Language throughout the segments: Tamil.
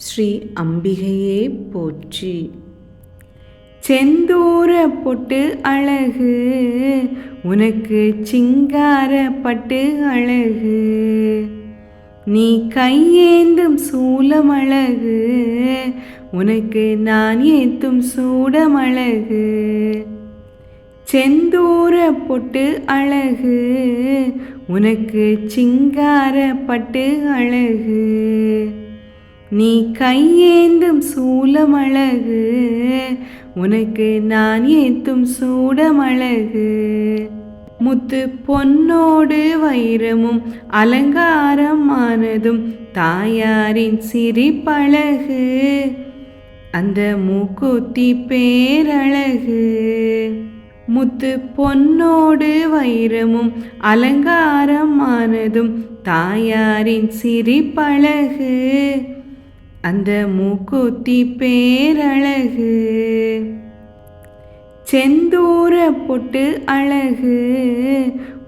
ஸ்ரீ அம்பிகையே போற்றி. செந்தூர பொட்டு அழகு உனக்கு சிங்கார பட்டு அழகு, நீ கையேந்தும் சூலம் அழகு உனக்கு நான் ஏத்தும் சூடம் அழகு. செந்தூர பொட்டு அழகு உனக்கு சிங்கார பட்டு அழகு, நீ கையேந்தும் சூலம் அழகு உனக்கு நான் ஏத்தும் சூடம் அழகு. முத்து பொன்னோடு வைரமும் அலங்காரம் ஆனதும் தாயாரின் சிரிப்பழகு, அந்த மூக்குத்தி பேரழகு. முத்து பொன்னோடு வைரமும் அலங்காரம் ஆனதும் தாயாரின் சிரிப்பழகு, அந்த மூக்குத்தி பேரழகு. செந்தூர பொட்டு அழகு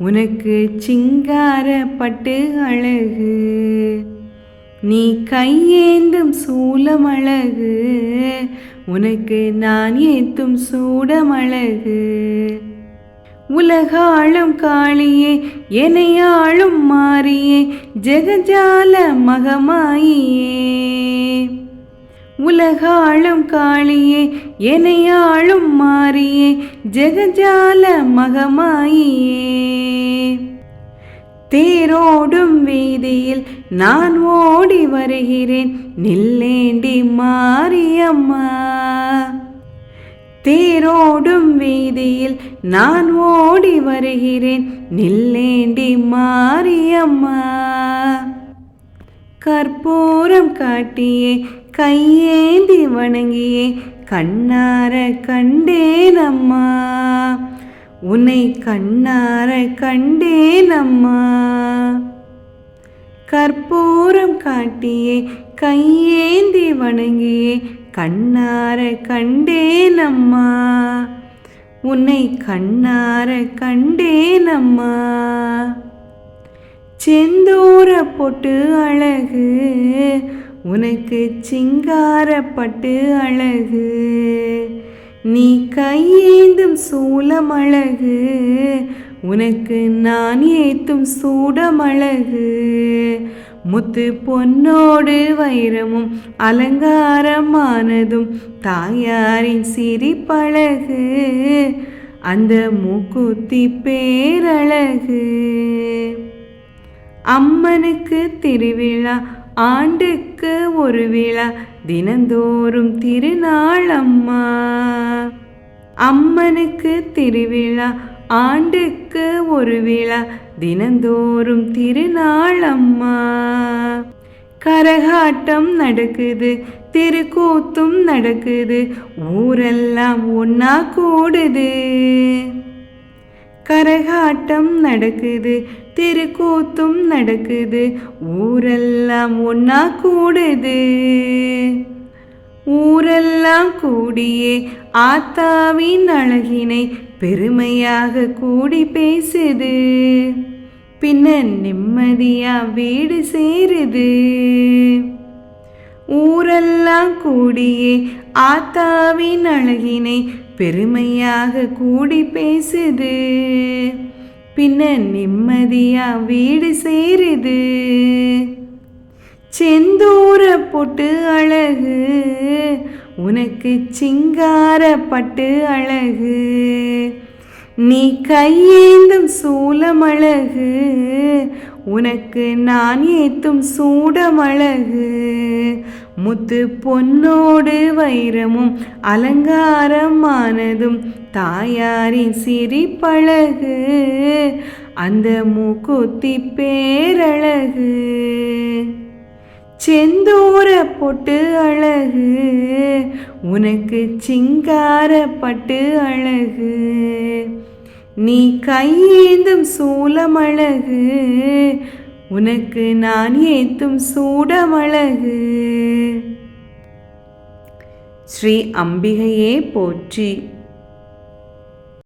உனக்கு சிங்கார பட்டு அழகு, நீ கையேந்தும் சூலம் அழகு உனக்கு நான் ஏத்தும் சூடம் அழகு. உலகாளும் காளியே எனையாளும் மாறியே ஜெகஜால மகமாயியே. உலகாளும் காளியே எனையாளும் மாறியே ஜெகஜால மகமாயியே. தேரோடும் வீதியில் நான் ஓடி வருகிறேன் நில்லேண்டி மாரியம்மா. தேரோடும் வீதியில் நான் ஓடி வருகிறேன் நில்லேண்டி மாரியம்மா. கற்பூரம் காட்டியே கையேந்தி வணங்கியே கண்ணார கண்டேனம்மா, உன்னை கண்ணார கண்டேனம்மா. கற்பூரம் காட்டியே கையேந்தி வணங்கியே கண்ணார கண்டேனம்மா, உன்னை கண்ணார கண்டேனம்மா. செந்தூர பொட்டு அழகு உனக்கு சிங்கார பட்டு அழகு, நீ கையேந்தும் சூலம் அழகு உனக்கு நான் ஏத்தும் சூடம் அழகு. முத்து பொன்னோடு வைரமும் அலங்காரம் ஆனதும் தாயாரின் சிரிப்பழகு, அந்த மூக்குத்தி பேரழகு. அம்மனுக்கு திருவிழா ஆண்டுக்கு ஒரு விழா தினந்தோறும் திருநாள் அம்மா. அம்மனுக்கு திருவிழா ஆண்டுக்கு ஒரு விழா தினந்தோறும் திருநாள் அம்மா. கரகாட்டம் நடக்குது திருக்கூத்தும் நடக்குது ஊரெல்லாம் ஒன்னா கூடுது. கரகாட்டம் நடக்குது திருக்கூத்தும் நடக்குது ஊரெல்லாம் ஒன்னா கூடுது. ஊரெல்லாம் கூடியே ஆத்தாவின் அழகினை பெருமையாக கூடி பேசுது, பின்ன நிம்மதியா வீடு சேருது. ஊரெல்லாம் கூடியே ஆத்தாவின் அழகினை பெருமையாக கூடி பேசுது, பின்ன நிம்மதியா வீடு சேருது. செந்தூர பொட்டு அழகு உனக்கு சிங்கார பட்டு அழகு, நீ கையேந்தும் சூலம் அழகு உனக்கு நான் ஏத்தும் சூடம் அழகு. முத்து பொன்னோடு வைரமும் அலங்காரம் ஆனதும் தாயாரின் சிரிப்பழகு, அந்த மூக்குத்தி பேரழகு. செந்தூர பொட்டு அழகு உனக்கு சிங்கார பட்டு அழகு, நீ கையேந்தும் சூலம் அழகு உனக்கு நான் ஏத்தும் சூடம் அழகு. ஸ்ரீ அம்பிகையே போற்றி.